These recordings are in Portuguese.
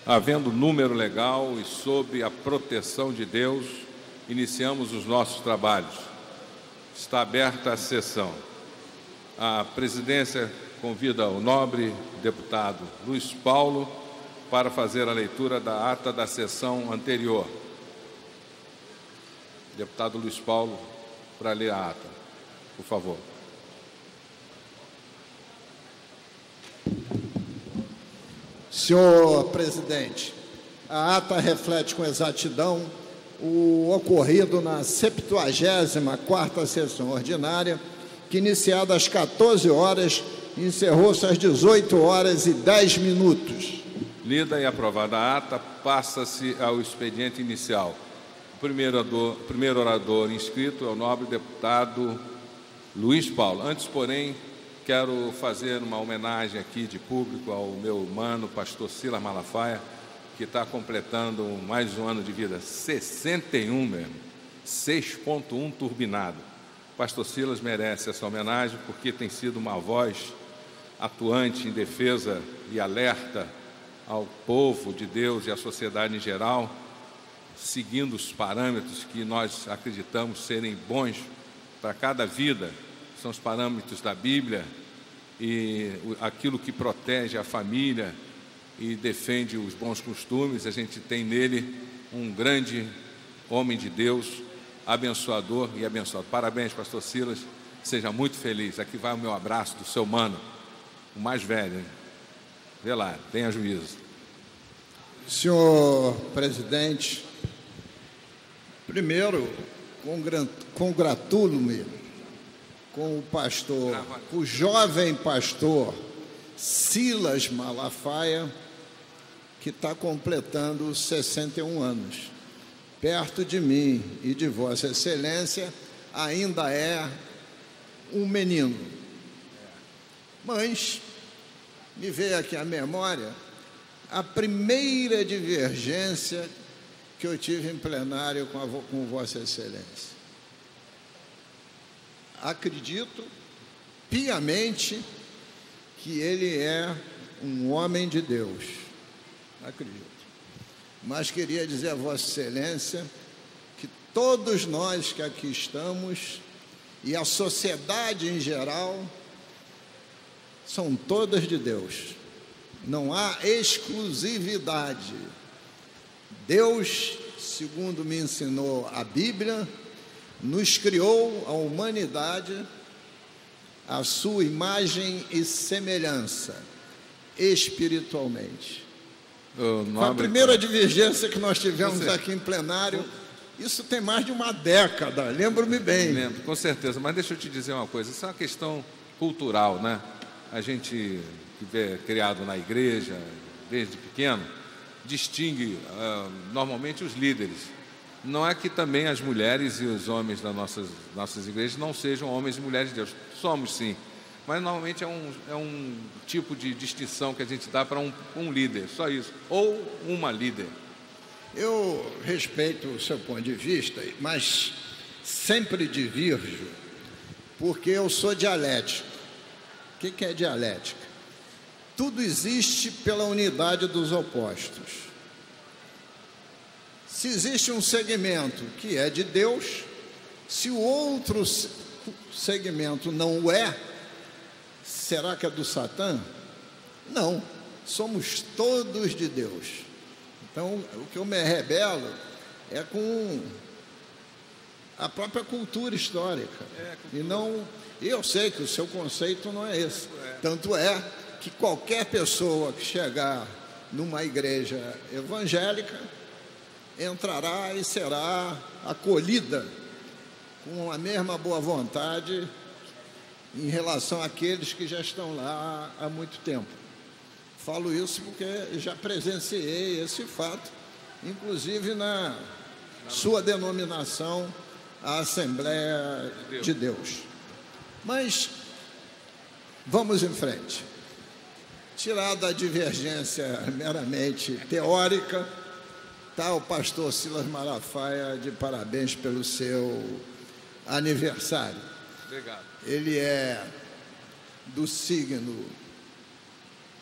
Havendo número legal e sob a proteção de Deus, iniciamos os nossos trabalhos. Está aberta a sessão. A presidência convida o nobre deputado Luiz Paulo para fazer a leitura da ata da sessão anterior. Deputado Luiz Paulo, para ler a ata, por favor. Senhor presidente, a ata reflete com exatidão o ocorrido na 74ª sessão ordinária, que, iniciada às 14 horas, encerrou-se às 18h10. Lida e aprovada a ata, passa-se ao expediente inicial. O primeiro orador inscrito é o nobre deputado Luiz Paulo. Antes, porém, quero fazer uma homenagem aqui de público ao meu mano, pastor Silas Malafaia, que está completando mais um ano de vida, 61 mesmo, 6.1 turbinado. Pastor Silas merece essa homenagem porque tem sido uma voz atuante em defesa e alerta ao povo de Deus e à sociedade em geral, seguindo os parâmetros que nós acreditamos serem bons para cada vida. São os parâmetros da Bíblia e aquilo que protege a família e defende os bons costumes. A gente tem nele um grande homem de Deus, abençoador e abençoado. Parabéns, pastor Silas, seja muito feliz. Aqui vai o meu abraço do seu mano, o mais velho, hein? Vê lá, tenha juízo. Senhor presidente, primeiro, congratulo-me com o pastor, o jovem pastor Silas Malafaia, que está completando 61 anos. Perto de mim e de Vossa Excelência, ainda é um menino. Mas me veio aqui à memória a primeira divergência que eu tive em plenário com Vossa Excelência. Acredito piamente que ele é um homem de Deus. Acredito. Mas queria dizer a Vossa Excelência que todos nós que aqui estamos e a sociedade em geral são todas de Deus. Não há exclusividade. Deus, segundo me ensinou a Bíblia, nos criou a humanidade à sua imagem e semelhança, espiritualmente. Foi a primeira divergência que nós tivemos aqui em plenário. Isso tem mais de uma década, lembro-me bem. Lembro, com certeza, mas deixa eu te dizer uma coisa, isso é uma questão cultural, né? A gente que é criado na igreja, desde pequeno, distingue normalmente os líderes. Não é que também as mulheres e os homens das nossas igrejas não sejam homens e mulheres de Deus. Somos, sim. Mas normalmente é um tipo de distinção que a gente dá para um líder, só isso. Ou uma líder. Eu respeito o seu ponto de vista, mas sempre divirjo, porque eu sou dialético. O que é dialética? Tudo existe pela unidade dos opostos. Se existe um segmento que é de Deus, se o outro segmento não o é, será que é do Satã? Não, somos todos de Deus. Então, o que eu me rebelo é com a própria cultura histórica. E não, eu sei que o seu conceito não é esse. Tanto é que qualquer pessoa que chegar numa igreja evangélica entrará e será acolhida com a mesma boa vontade em relação àqueles que já estão lá há muito tempo. Falo isso porque já presenciei esse fato, inclusive na sua denominação, a Assembleia de Deus. Mas vamos em frente. Tirada a divergência meramente teórica, está o pastor Silas Malafaia de parabéns pelo seu aniversário. Obrigado. Ele é do signo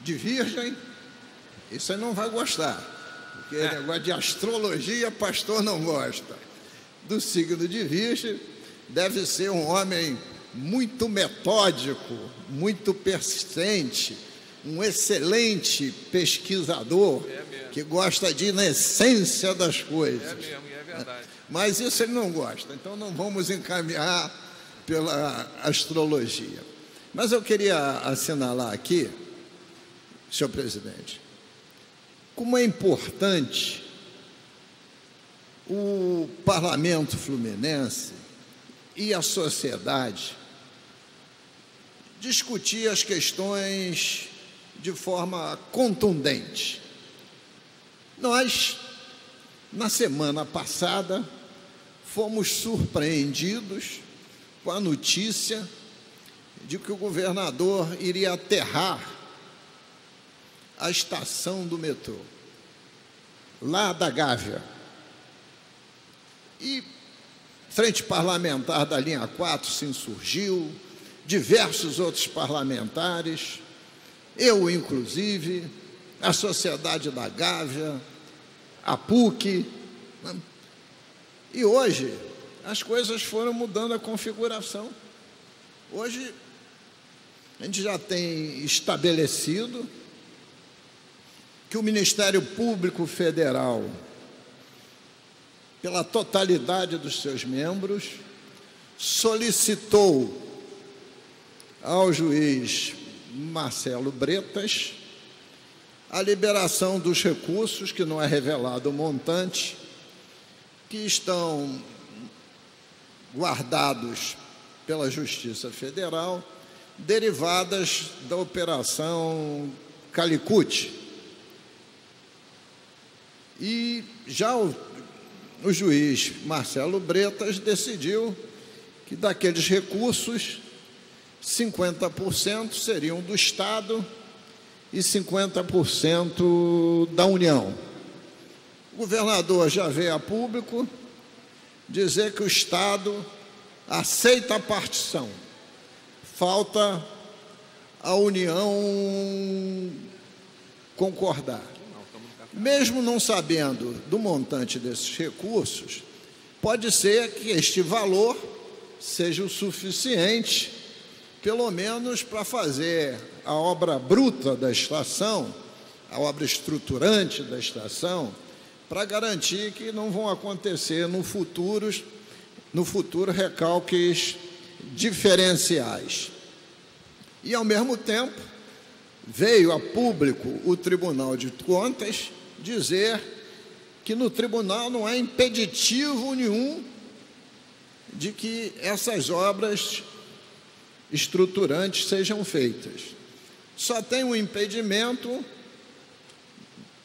de Virgem Isso aí não vai gostar, porque negócio de astrologia, pastor não gosta. Do signo de Virgem, deve ser um homem muito metódico, muito persistente, um excelente pesquisador, que gosta de ir na essência das coisas. É mesmo, e é verdade. Mas isso ele não gosta, então não vamos encaminhar pela astrologia. Mas eu queria assinalar aqui, senhor presidente, como é importante o parlamento fluminense e a sociedade discutir as questões de forma contundente. Nós, na semana passada, fomos surpreendidos com a notícia de que o governador iria aterrar a estação do metrô, lá da Gávea. E Frente Parlamentar da linha 4 se insurgiu, diversos outros parlamentares, eu inclusive, a Sociedade da Gávea, a PUC, né? E hoje as coisas foram mudando a configuração. Hoje a gente já tem estabelecido que o Ministério Público Federal, pela totalidade dos seus membros, solicitou ao juiz Marcelo Bretas a liberação dos recursos, que não é revelado o montante, que estão guardados pela Justiça Federal, derivadas da Operação Calicut. E já o juiz Marcelo Bretas decidiu que daqueles recursos, 50% seriam do Estado e 50% da União. O governador já veio a público dizer que o Estado aceita a partição. Falta a União concordar. Mesmo não sabendo do montante desses recursos, pode ser que este valor seja o suficiente, pelo menos para fazer a obra bruta da estação, a obra estruturante da estação, para garantir que não vão acontecer no futuro recalques diferenciais. E, ao mesmo tempo, veio a público o Tribunal de Contas dizer que no tribunal não há impeditivo nenhum de que essas obras estruturantes sejam feitas. Só tem um impedimento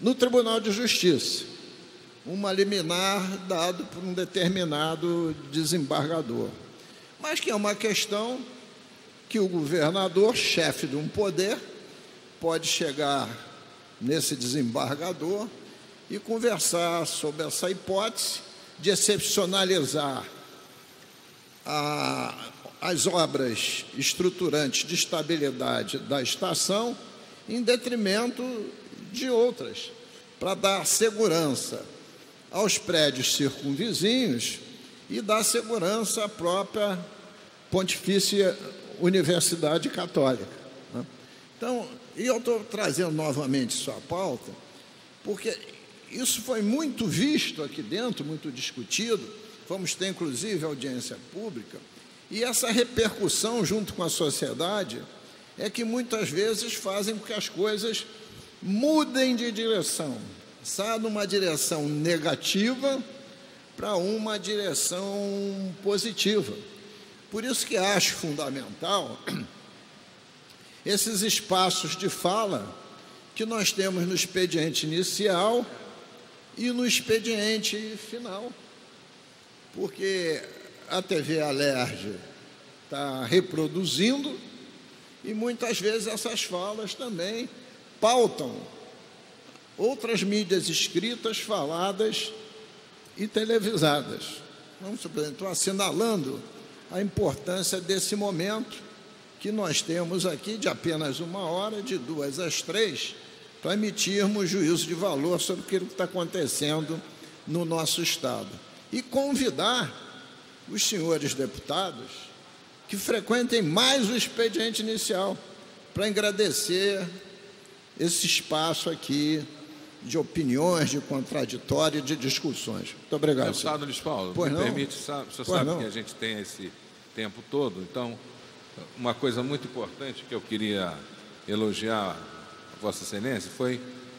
no Tribunal de Justiça, uma liminar dado por um determinado desembargador, mas que é uma questão que o governador, chefe de um poder, pode chegar nesse desembargador e conversar sobre essa hipótese de excepcionalizar as obras estruturantes de estabilidade da estação em detrimento de outras, para dar segurança aos prédios circunvizinhos e dar segurança à própria Pontifícia Universidade Católica. Então, eu estou trazendo novamente isso à pauta, porque isso foi muito visto aqui dentro, muito discutido, vamos ter inclusive audiência pública, e essa repercussão junto com a sociedade é que muitas vezes fazem com que as coisas mudem de direção, saiam de uma direção negativa para uma direção positiva. Por isso que acho fundamental esses espaços de fala que nós temos no expediente inicial e no expediente final, porque a TV Alerj está reproduzindo e muitas vezes essas falas também pautam outras mídias escritas, faladas e televisadas. Estou assinalando a importância desse momento que nós temos aqui de apenas 1 hora, de 2 às 3, para emitirmos juízo de valor sobre aquilo que está acontecendo no nosso Estado. E convidar os senhores deputados que frequentem mais o expediente inicial, para agradecer esse espaço aqui de opiniões, de contraditório e de discussões. Muito obrigado, deputado Luiz Paulo, pois me não? permite, o senhor sabe que a gente tem esse tempo todo, então, uma coisa muito importante que eu queria elogiar a Vossa Excelência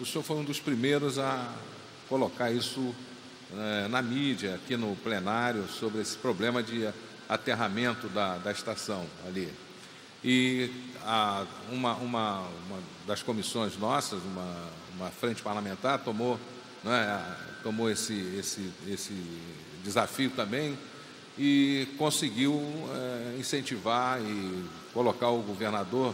o senhor foi um dos primeiros a colocar isso na mídia, aqui no plenário, sobre esse problema de aterramento da estação ali. E uma das comissões nossas, uma frente parlamentar, tomou esse desafio também e conseguiu incentivar e colocar o governador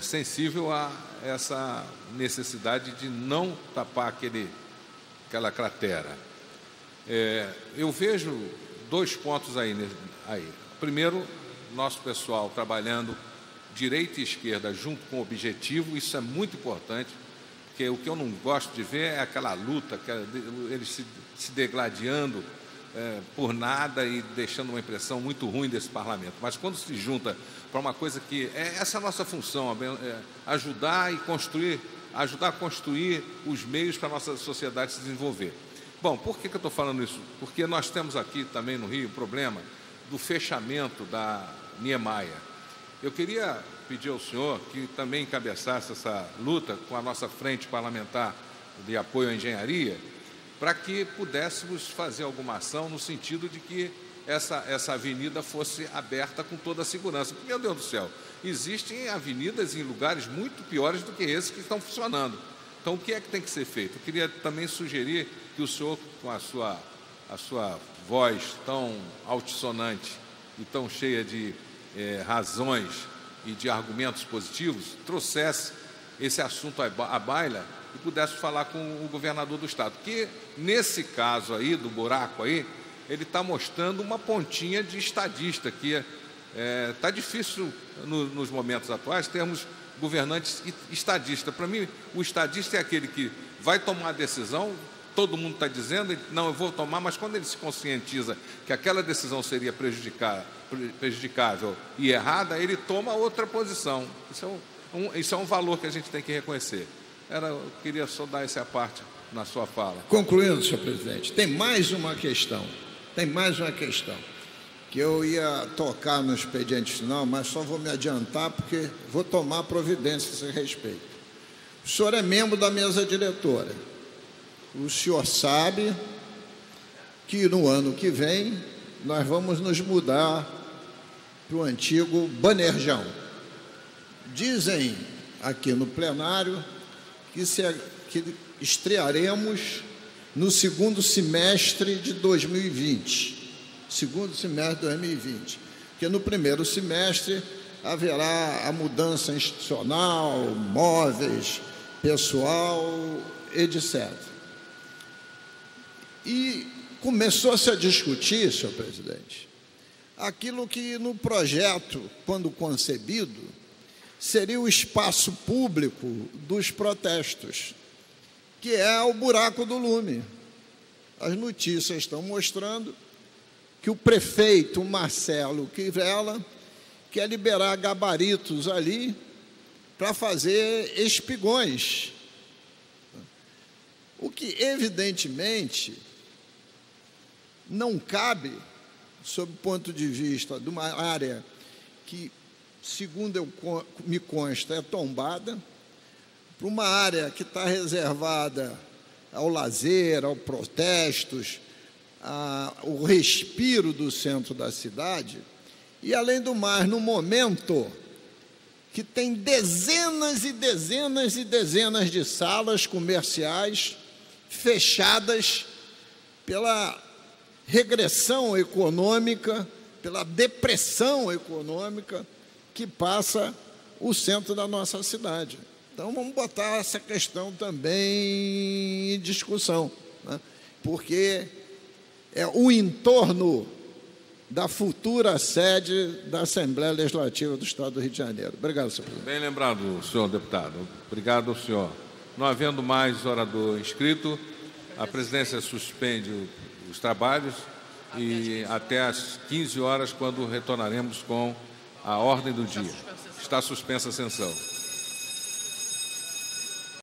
sensível a essa necessidade de não tapar aquela cratera. Eu vejo dois pontos aí. Primeiro, nosso pessoal trabalhando direita e esquerda junto com o objetivo, isso é muito importante, porque o que eu não gosto de ver é aquela luta, eles se degladiando por nada e deixando uma impressão muito ruim desse parlamento. Mas quando se junta para uma coisa que essa é a nossa função, ajudar a construir os meios para a nossa sociedade se desenvolver. Bom, por que eu estou falando isso? Porque nós temos aqui também no Rio o problema do fechamento da Niemeyer. Eu queria pedir ao senhor que também encabeçasse essa luta com a nossa frente parlamentar de apoio à engenharia, para que pudéssemos fazer alguma ação no sentido de que essa avenida fosse aberta com toda a segurança. Meu Deus do céu, existem avenidas em lugares muito piores do que esses que estão funcionando. Então, o que é que tem que ser feito? Eu queria também sugerir que o senhor, com a sua voz tão altissonante e tão cheia de razões e de argumentos positivos, trouxesse esse assunto à baila e pudesse falar com o governador do Estado, que nesse caso aí, do buraco aí, ele está mostrando uma pontinha de estadista, que está difícil nos momentos atuais termos governantes estadistas. Para mim, o estadista é aquele que vai tomar a decisão, todo mundo está dizendo, não, eu vou tomar, mas quando ele se conscientiza que aquela decisão seria prejudicável e errada, ele toma outra posição. Isso é um valor que a gente tem que reconhecer. Eu queria só dar essa parte na sua fala. Concluindo, senhor presidente, tem mais uma questão que eu ia tocar no expediente final, mas só vou me adiantar porque vou tomar providência a esse respeito. O senhor é membro da mesa diretora. O senhor sabe que no ano que vem nós vamos nos mudar para o antigo Banerjão. Dizem aqui no plenário que estrearemos no segundo semestre de 2020. Porque no primeiro semestre haverá a mudança institucional, móveis, pessoal, etc. E começou-se a discutir, senhor presidente, aquilo que no projeto, quando concebido, seria o espaço público dos protestos, que é o buraco do Lume. As notícias estão mostrando que o prefeito Marcelo Crivella quer liberar gabaritos ali para fazer espigões, o que evidentemente não cabe, sob o ponto de vista de uma área que, segundo me consta, é tombada, para uma área que está reservada ao lazer, aos protestos, ao respiro do centro da cidade, e, além do mais, no momento que tem dezenas e dezenas e dezenas de salas comerciais fechadas pela regressão econômica, pela depressão econômica que passa o centro da nossa cidade. Então, vamos botar essa questão também em discussão, né? Porque é o entorno da futura sede da Assembleia Legislativa do Estado do Rio de Janeiro. Obrigado, senhor presidente. Bem lembrado, senhor deputado. Obrigado ao senhor. Não havendo mais orador inscrito, a presidência suspende os trabalhos e até às 15 horas, quando retornaremos com a ordem do dia. Está suspensa a sessão.